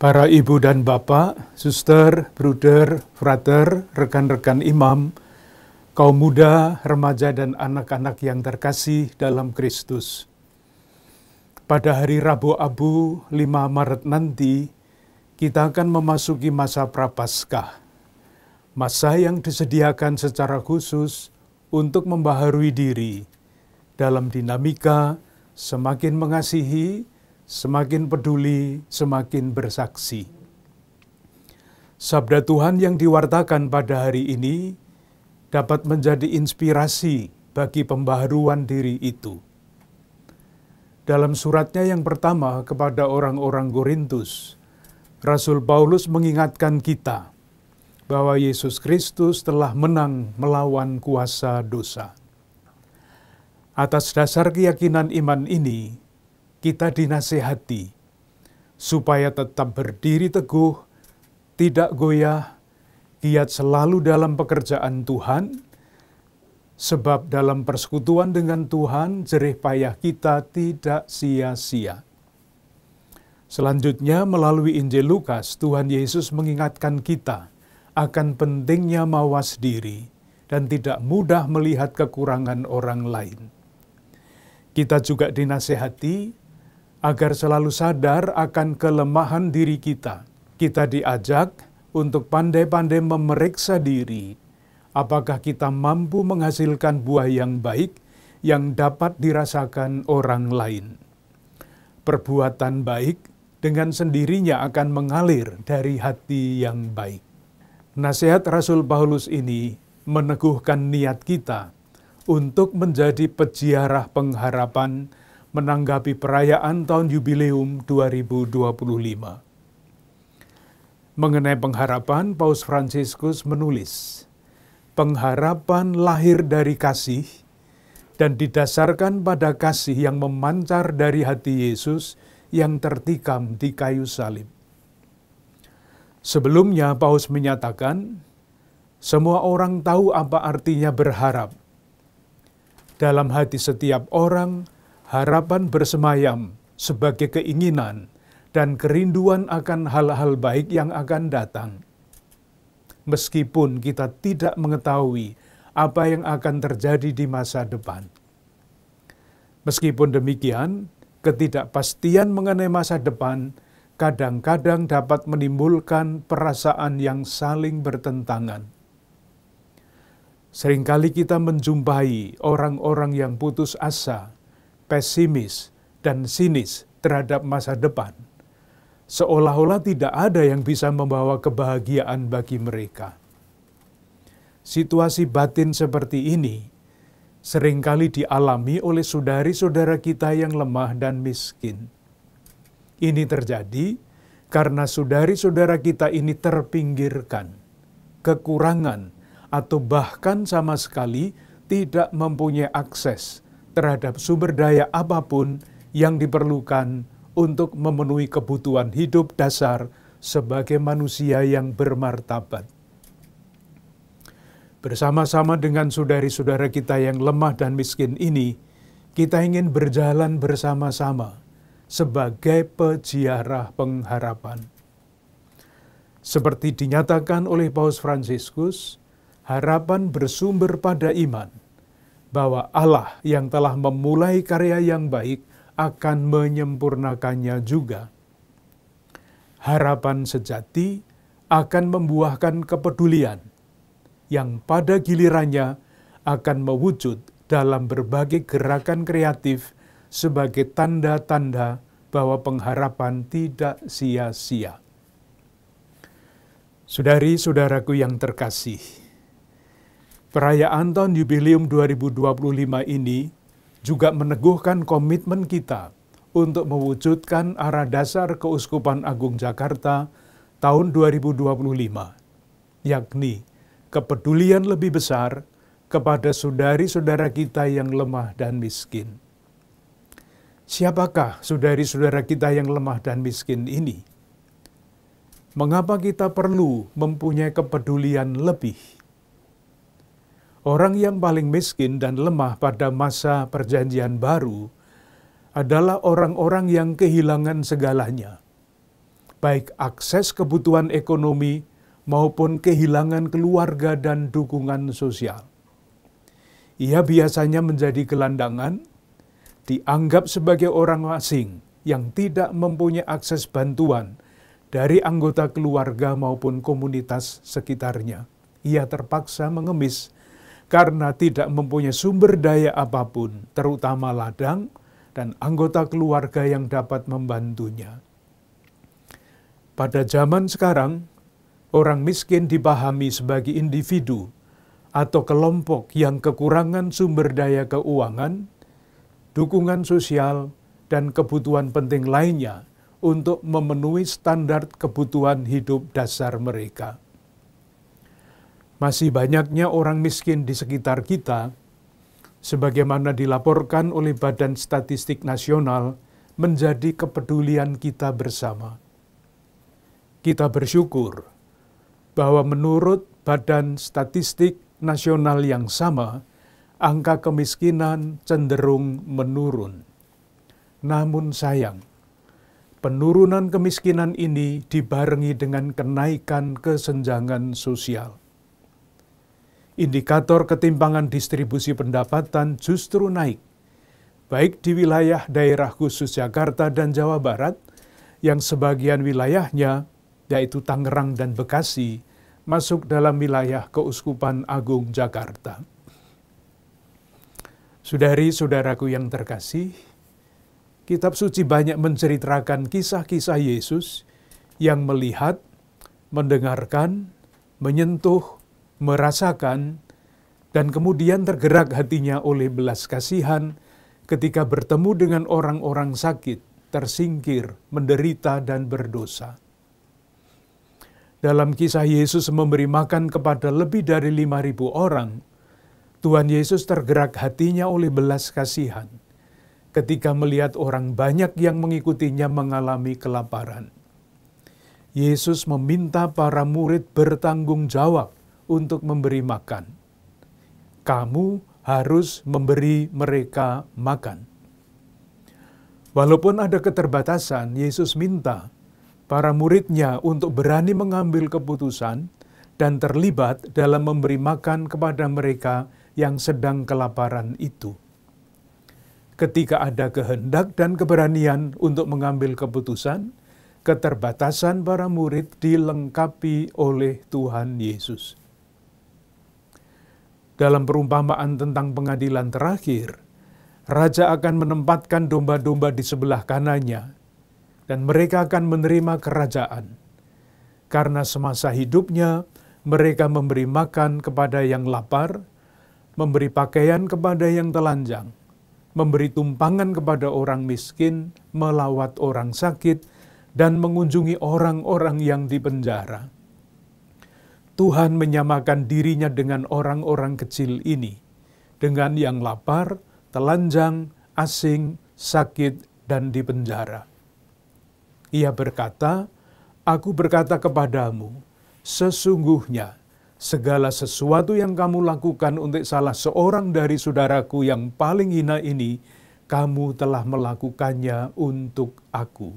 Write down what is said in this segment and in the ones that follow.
Para ibu dan bapak, suster, bruder, frater, rekan-rekan imam, kaum muda, remaja, dan anak-anak yang terkasih dalam Kristus. Pada hari Rabu Abu 5 Maret nanti, kita akan memasuki masa Prapaskah, masa yang disediakan secara khusus untuk membaharui diri dalam dinamika semakin mengasihi, semakin peduli, semakin bersaksi. Sabda Tuhan yang diwartakan pada hari ini dapat menjadi inspirasi bagi pembaharuan diri itu. Dalam suratnya yang pertama kepada orang-orang Korintus, Rasul Paulus mengingatkan kita bahwa Yesus Kristus telah menang melawan kuasa dosa. Atas dasar keyakinan iman ini, kita dinasehati supaya tetap berdiri teguh, tidak goyah, giat selalu dalam pekerjaan Tuhan, sebab dalam persekutuan dengan Tuhan, jerih payah kita tidak sia-sia. Selanjutnya, melalui Injil Lukas, Tuhan Yesus mengingatkan kita akan pentingnya mawas diri dan tidak mudah melihat kekurangan orang lain. Kita juga dinasehati agar selalu sadar akan kelemahan diri kita. Kita diajak untuk pandai-pandai memeriksa diri, apakah kita mampu menghasilkan buah yang baik yang dapat dirasakan orang lain. Perbuatan baik dengan sendirinya akan mengalir dari hati yang baik. Nasihat Rasul Paulus ini meneguhkan niat kita untuk menjadi peziarah pengharapan menanggapi perayaan tahun Yubileum 2025. Mengenai pengharapan, Paus Fransiskus menulis, pengharapan lahir dari kasih dan didasarkan pada kasih yang memancar dari hati Yesus yang tertikam di kayu salib. Sebelumnya, Paus menyatakan, semua orang tahu apa artinya berharap. Dalam hati setiap orang, harapan bersemayam sebagai keinginan dan kerinduan akan hal-hal baik yang akan datang. Meskipun kita tidak mengetahui apa yang akan terjadi di masa depan. Meskipun demikian, ketidakpastian mengenai masa depan kadang-kadang dapat menimbulkan perasaan yang saling bertentangan. Seringkali kita menjumpai orang-orang yang putus asa, pesimis, dan sinis terhadap masa depan, seolah-olah tidak ada yang bisa membawa kebahagiaan bagi mereka. Situasi batin seperti ini seringkali dialami oleh saudari-saudara kita yang lemah dan miskin. Ini terjadi karena saudari-saudara kita ini terpinggirkan, kekurangan, atau bahkan sama sekali tidak mempunyai akses terhadap sumber daya apapun yang diperlukan untuk memenuhi kebutuhan hidup dasar sebagai manusia yang bermartabat. Bersama-sama dengan saudari-saudara kita yang lemah dan miskin ini, kita ingin berjalan bersama-sama sebagai peziarah pengharapan. Seperti dinyatakan oleh Paus Fransiskus, harapan bersumber pada iman bahwa Allah yang telah memulai karya yang baik akan menyempurnakannya juga. Harapan sejati akan membuahkan kepedulian yang pada gilirannya akan mewujud dalam berbagai gerakan kreatif sebagai tanda-tanda bahwa pengharapan tidak sia-sia. Saudari-saudaraku yang terkasih, perayaan tahun Yubileum 2025 ini juga meneguhkan komitmen kita untuk mewujudkan arah dasar Keuskupan Agung Jakarta tahun 2025, yakni kepedulian lebih besar kepada saudari-saudara kita yang lemah dan miskin. Siapakah saudari-saudara kita yang lemah dan miskin ini? Mengapa kita perlu mempunyai kepedulian lebih? Orang yang paling miskin dan lemah pada masa Perjanjian Baru adalah orang-orang yang kehilangan segalanya. baik akses kebutuhan ekonomi maupun kehilangan keluarga dan dukungan sosial. Ia biasanya menjadi gelandangan, dianggap sebagai orang asing yang tidak mempunyai akses bantuan dari anggota keluarga maupun komunitas sekitarnya. Ia terpaksa mengemis karena tidak mempunyai sumber daya apapun, terutama ladang dan anggota keluarga yang dapat membantunya. Pada zaman sekarang, orang miskin dipahami sebagai individu atau kelompok yang kekurangan sumber daya keuangan, dukungan sosial, dan kebutuhan penting lainnya untuk memenuhi standar kebutuhan hidup dasar mereka. Masih banyaknya orang miskin di sekitar kita, sebagaimana dilaporkan oleh Badan Statistik Nasional, menjadi kepedulian kita bersama. Kita bersyukur bahwa menurut Badan Statistik Nasional yang sama, angka kemiskinan cenderung menurun. Namun sayang, penurunan kemiskinan ini dibarengi dengan kenaikan kesenjangan sosial. Indikator ketimpangan distribusi pendapatan justru naik, baik di wilayah daerah khusus Jakarta dan Jawa Barat, yang sebagian wilayahnya, yaitu Tangerang dan Bekasi, masuk dalam wilayah Keuskupan Agung Jakarta. Saudari-saudaraku yang terkasih, Kitab Suci banyak menceritakan kisah-kisah Yesus yang melihat, mendengarkan, menyentuh, merasakan, dan kemudian tergerak hatinya oleh belas kasihan ketika bertemu dengan orang-orang sakit, tersingkir, menderita, dan berdosa. Dalam kisah Yesus memberi makan kepada lebih dari 5.000 orang, Tuhan Yesus tergerak hatinya oleh belas kasihan ketika melihat orang banyak yang mengikutinya mengalami kelaparan. Yesus meminta para murid bertanggung jawab untuk memberi makan. Kamu harus memberi mereka makan. Walaupun ada keterbatasan, Yesus minta para muridnya untuk berani mengambil keputusan dan terlibat dalam memberi makan kepada mereka yang sedang kelaparan itu. Ketika ada kehendak dan keberanian untuk mengambil keputusan, keterbatasan para murid dilengkapi oleh Tuhan Yesus. Dalam perumpamaan tentang pengadilan terakhir, Raja akan menempatkan domba-domba di sebelah kanannya, dan mereka akan menerima kerajaan. Karena semasa hidupnya, mereka memberi makan kepada yang lapar, memberi pakaian kepada yang telanjang, memberi tumpangan kepada orang miskin, melawat orang sakit, dan mengunjungi orang-orang yang dipenjara. Tuhan menyamakan dirinya dengan orang-orang kecil ini, dengan yang lapar, telanjang, asing, sakit, dan dipenjara. Ia berkata, "Aku berkata kepadamu, sesungguhnya segala sesuatu yang kamu lakukan untuk salah seorang dari saudaraku yang paling hina ini, kamu telah melakukannya untuk aku."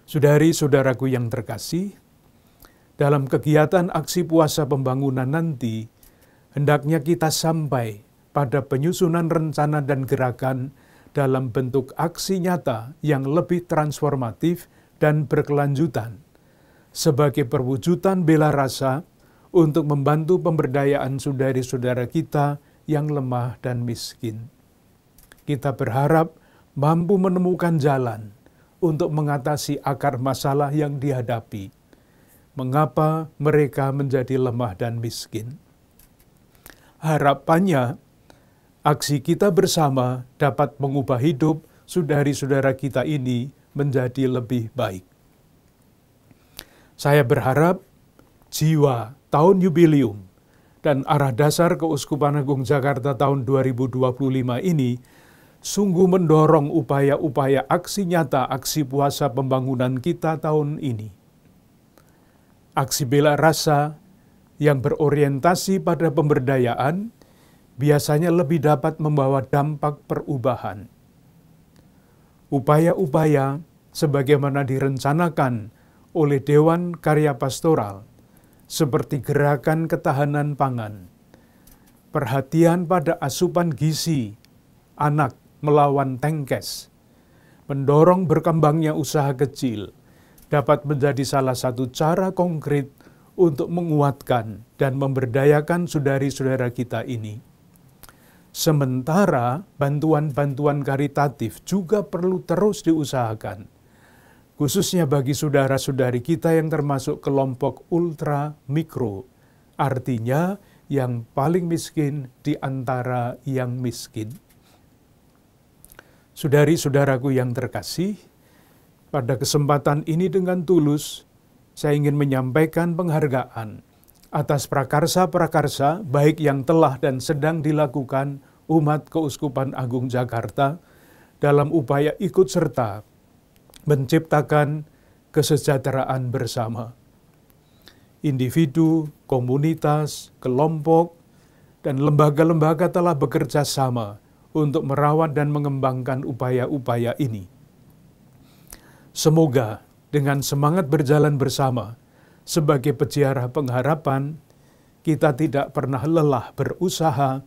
Saudari-saudaraku yang terkasih, dalam kegiatan aksi puasa pembangunan nanti, hendaknya kita sampai pada penyusunan rencana dan gerakan dalam bentuk aksi nyata yang lebih transformatif dan berkelanjutan, sebagai perwujudan bela rasa untuk membantu pemberdayaan saudari-saudara kita yang lemah dan miskin. Kita berharap mampu menemukan jalan untuk mengatasi akar masalah yang dihadapi. Mengapa mereka menjadi lemah dan miskin? Harapannya, aksi kita bersama dapat mengubah hidup saudari-saudara kita ini menjadi lebih baik. Saya berharap jiwa tahun jubileum dan arah dasar Keuskupan Agung Jakarta tahun 2025 ini sungguh mendorong upaya-upaya aksi nyata aksi puasa pembangunan kita tahun ini. Aksi bela rasa yang berorientasi pada pemberdayaan biasanya lebih dapat membawa dampak perubahan. Upaya-upaya sebagaimana direncanakan oleh Dewan Karya Pastoral, seperti gerakan ketahanan pangan, perhatian pada asupan gizi anak melawan tengkes, mendorong berkembangnya usaha kecil, dapat menjadi salah satu cara konkret untuk menguatkan dan memberdayakan saudari-saudara kita ini. Sementara bantuan-bantuan karitatif juga perlu terus diusahakan, khususnya bagi saudara-saudari kita yang termasuk kelompok ultra mikro, artinya yang paling miskin di antara yang miskin. Saudari-saudaraku yang terkasih, pada kesempatan ini dengan tulus, saya ingin menyampaikan penghargaan atas prakarsa-prakarsa baik yang telah dan sedang dilakukan umat Keuskupan Agung Jakarta dalam upaya ikut serta menciptakan kesejahteraan bersama. Individu, komunitas, kelompok, dan lembaga-lembaga telah bekerja sama untuk merawat dan mengembangkan upaya-upaya ini. Semoga dengan semangat berjalan bersama, sebagai peziarah pengharapan, kita tidak pernah lelah berusaha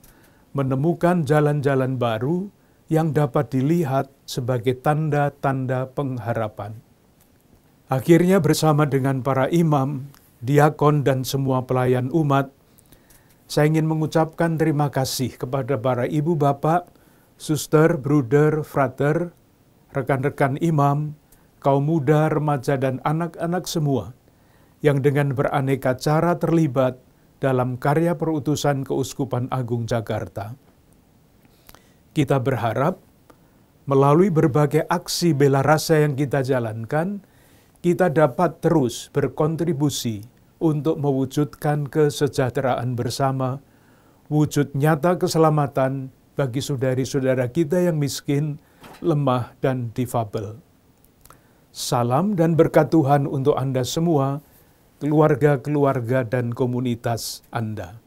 menemukan jalan-jalan baru yang dapat dilihat sebagai tanda-tanda pengharapan. Akhirnya bersama dengan para imam, diakon, dan semua pelayan umat, saya ingin mengucapkan terima kasih kepada para ibu bapak, suster, bruder, frater, rekan-rekan imam, kaum muda, remaja, dan anak-anak semua yang dengan beraneka cara terlibat dalam karya perutusan Keuskupan Agung Jakarta. Kita berharap melalui berbagai aksi bela rasa yang kita jalankan, kita dapat terus berkontribusi untuk mewujudkan kesejahteraan bersama, wujud nyata keselamatan bagi saudari-saudara kita yang miskin, lemah, dan difabel. Salam dan berkat Tuhan untuk Anda semua, keluarga-keluarga dan komunitas Anda.